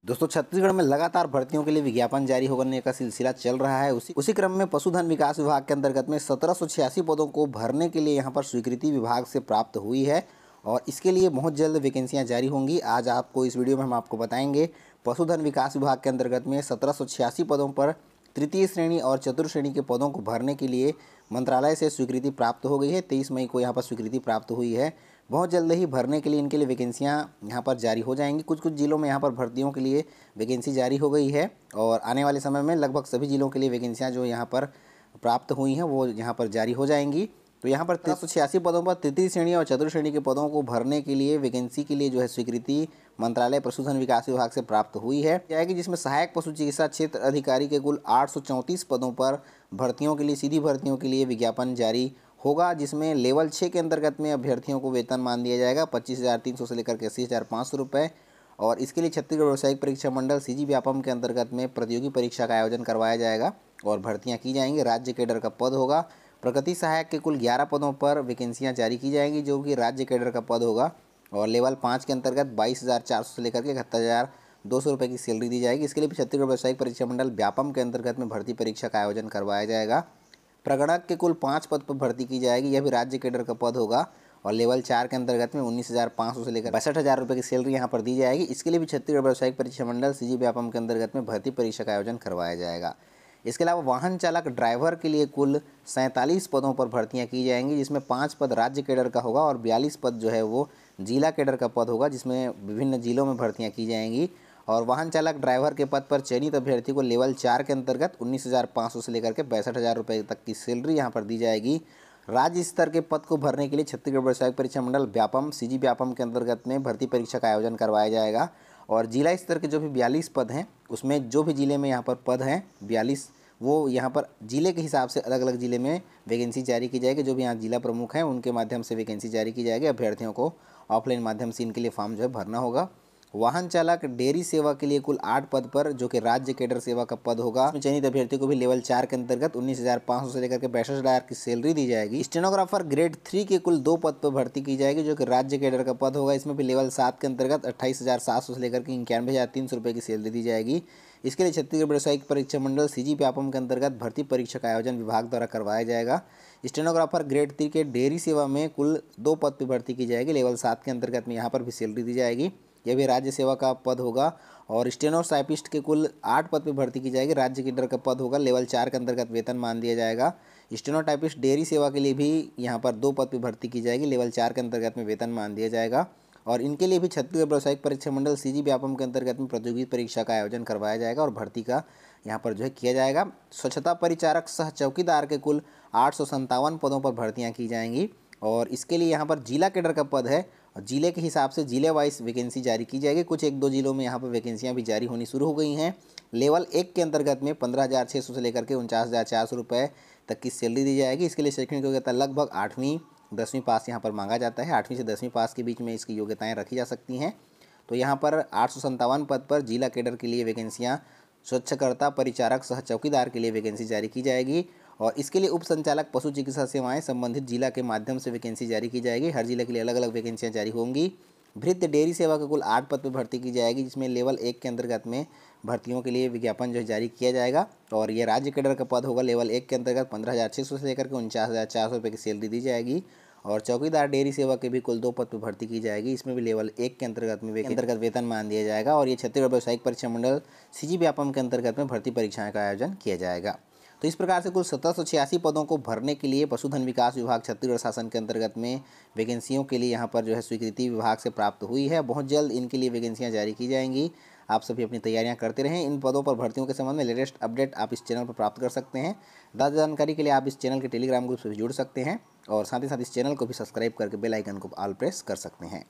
दोस्तों छत्तीसगढ़ में लगातार भर्तियों के लिए विज्ञापन जारी होने का सिलसिला चल रहा है। उसी क्रम में पशुधन विकास विभाग के अंतर्गत में 1786 पदों को भरने के लिए यहां पर स्वीकृति विभाग से प्राप्त हुई है और इसके लिए बहुत जल्द वैकेंसियां जारी होंगी। आज आपको इस वीडियो में हम आपको बताएंगे पशुधन विकास विभाग के अंतर्गत में 1786 पदों पर तृतीय श्रेणी और चतुर्थ श्रेणी के पदों को भरने के लिए मंत्रालय से स्वीकृति प्राप्त हो गई है। 23 मई को यहाँ पर स्वीकृति प्राप्त हुई है। बहुत जल्द ही भरने के लिए इनके लिए वैकेंसियाँ यहाँ पर जारी हो जाएंगी। कुछ जिलों में यहाँ पर भर्तियों के लिए वैकेंसी जारी हो गई है और आने वाले समय में लगभग सभी जिलों के लिए वैकेंसियाँ जो यहाँ पर प्राप्त हुई हैं वो यहाँ पर जारी हो जाएंगी। तो यहाँ पर 386 पदों पर तृतीय श्रेणी और चतुर्थ श्रेणी के पदों को भरने के लिए वैकेंसी के लिए जो है स्वीकृति मंत्रालय पशुधन विकास विभाग से प्राप्त हुई है जाएगी, जिसमें सहायक पशु चिकित्सा क्षेत्र अधिकारी के कुल 834 पदों पर भर्तियों के लिए सीधी भर्तियों के लिए विज्ञापन जारी होगा, जिसमें लेवल 6 के अंतर्गत में अभ्यर्थियों को वेतनमान दिया जाएगा 25,300 से लेकर के 80,500 रुपये। और इसके लिए छत्तीसगढ़ व्यावसायिक परीक्षा मंडल सीजी व्यापम के अंतर्गत में प्रतियोगी परीक्षा का आयोजन करवाया जाएगा और भर्तियां की जाएंगी। राज्य कैडर का पद होगा। प्रगति सहायक के कुल 11 पदों पर वैकेंसियां जारी की जाएंगी जो कि राज्य कैडर का पद होगा और लेवल 5 के अंतर्गत 22,400 से लेकर के 71,200 रुपये की सैलरी दी जाएगी। इसके लिए छत्तीसगढ़ व्यावसायिक परीक्षा मंडल व्यापम के अंतर्गत में भर्ती परीक्षा का आयोजन करवाया जाएगा। प्रगणक के कुल 5 पद पर भर्ती की जाएगी। यह भी राज्य कैडर का पद होगा और लेवल 4 के अंतर्गत में 19,500 से लेकर 62,000 रुपये की सैलरी यहाँ पर दी जाएगी। इसके लिए भी छत्तीसगढ़ व्यावसायिक परीक्षा मंडल सीजी व्यापम के अंतर्गत में भर्ती परीक्षा का आयोजन करवाया जाएगा। इसके अलावा वाहन चालक ड्राइवर के लिए कुल 47 पदों पर भर्तियां की जाएंगी, जिसमें 5 पद राज्य कैडर का होगा और 42 पद जो है वो जिला कैडर का पद होगा, जिसमें विभिन्न जिलों में भर्तियां की जाएंगी। और वाहन चालक ड्राइवर के पद पर चयनित अभ्यर्थी को लेवल 4 के अंतर्गत 19,500 से लेकर के 62,000 रुपये तक की सैलरी यहाँ पर दी जाएगी। राज्य स्तर के पद को भरने के लिए छत्तीसगढ़ व्यावसायिक परीक्षा मंडल व्यापम सीजी व्यापम के अंतर्गत में भर्ती परीक्षा का आयोजन करवाया जाएगा और जिला स्तर के जो भी 42 पद हैं उसमें जो भी जिले में यहाँ पर पद हैं 42 वो यहाँ पर जिले के हिसाब से अलग अलग जिले में वैकेंसी जारी की जाएगी। जो भी यहाँ जिला प्रमुख हैं उनके माध्यम से वैकेंसी जारी की जाएगी। अभ्यर्थियों को ऑफलाइन माध्यम से इनके लिए फॉर्म जो है भरना होगा। वाहन चालक डेयरी सेवा के लिए कुल 8 पद पर जो कि राज्य कैडर सेवा का पद होगा, चयनित अभ्यर्थियों को भी लेवल 4 के अंतर्गत 19,500 से लेकर के 62,000 की सैलरी दी जाएगी। स्टेनोग्राफर ग्रेड 3 के कुल 2 पद पर भर्ती की जाएगी जो कि राज्य कैडर का पद होगा। इसमें भी लेवल 7 के अंतर्गत 28,700 से लेकर के 91,300 रुपये की सैलरी दी जाएगी। इसके लिए छत्तीसगढ़ व्यावसायिक परीक्षा मंडल सीजी व्यापम के अंतर्गत भर्ती परीक्षा का आयोजन विभाग द्वारा करवाया जाएगा। स्टेनोग्राफर ग्रेड 3 के डेयरी सेवा में कुल 2 पद पर भर्ती की जाएगी। लेवल 7 के अंतर्गत में यहाँ पर भी सैलरी दी जाएगी। यह भी राज्य सेवा का पद होगा। और स्टेनोटाइपिस्ट के कुल 8 पद पर भर्ती की जाएगी। राज्य कैडर का पद होगा। लेवल 4 के अंतर्गत वेतनमान दिया जाएगा। स्टेनोटाइपिस्ट डेयरी सेवा के लिए भी यहाँ पर 2 पद पर भर्ती की जाएगी। लेवल 4 के अंतर्गत में वेतनमान दिया जाएगा और इनके लिए भी छत्तीसगढ़ व्यावसायिक परीक्षा मंडल सीजी व्यापम के अंतर्गत में प्रतियोगी परीक्षा का आयोजन करवाया जाएगा और भर्ती का यहाँ पर जो है किया जाएगा। स्वच्छता परिचारक सह चौकीदार के कुल 857 पदों पर भर्तियाँ की जाएंगी और इसके लिए यहाँ पर जिला कैडर का पद है और जिले के हिसाब से जिले वाइज वैकेंसी जारी की जाएगी। कुछ 1-2 जिलों में यहाँ पर वैकेंसियाँ भी जारी होनी शुरू हो गई हैं। लेवल 1 के अंतर्गत में 15,600 से लेकर के 49,400 रुपये तक की सैलरी दी जाएगी। इसके लिए शैक्षणिक योग्यता लगभग 8वीं 10वीं पास यहाँ पर मांगा जाता है। 8वीं से 10वीं पास के बीच में इसकी योग्यताएँ रखी जा सकती हैं। तो यहाँ पर 857 पद पर जिला कैडर के लिए वैकेंसियाँ, स्वच्छकर्ता परिचारक सह चौकीदार के लिए वैकेंसी जारी की जाएगी और इसके लिए उप संचालक पशु चिकित्सा सेवाएं संबंधित जिला के माध्यम से वैकेंसी जारी की जाएगी। हर जिले के लिए अलग अलग वैकेंसियां जारी होंगी। भृत्य डेयरी सेवा के कुल 8 पद पर भर्ती की जाएगी, जिसमें लेवल 1 के अंतर्गत में भर्तियों के लिए विज्ञापन जो है जारी किया जाएगा और ये राज्य कैडर का पद होगा। लेवल 1 के अंतर्गत 15,600 से लेकर के 49,400 रुपये की सैलरी दी जाएगी और चौकीदार डेयरी सेवा के भी कुल 2 पद पर भर्ती की जाएगी। इसमें भी लेवल 1 के अंतर्गत वेतनमान दिया जाएगा और ये छत्तीसगढ़ व्यावसायिक परीक्षा मंडल सीजी व्यापम के अंतर्गत में भर्ती परीक्षाएं का आयोजन किया जाएगा। तो इस प्रकार से कुल 1786 पदों को भरने के लिए पशुधन विकास विभाग छत्तीसगढ़ शासन के अंतर्गत में वैकेंसियों के लिए यहाँ पर जो है स्वीकृति विभाग से प्राप्त हुई है। बहुत जल्द इनके लिए वैकेंसियाँ जारी की जाएंगी। आप सभी अपनी तैयारियां करते रहें। इन पदों पर भर्तियों के संबंध में लेटेस्ट अपडेट आप इस चैनल पर प्राप्त कर सकते हैं। ज़्यादा जानकारी के लिए आप इस चैनल के टेलीग्राम ग्रुप से भी जुड़ सकते हैं और साथ ही साथ इस चैनल को भी सब्सक्राइब करके बेल आइकन को ऑल प्रेस कर सकते हैं।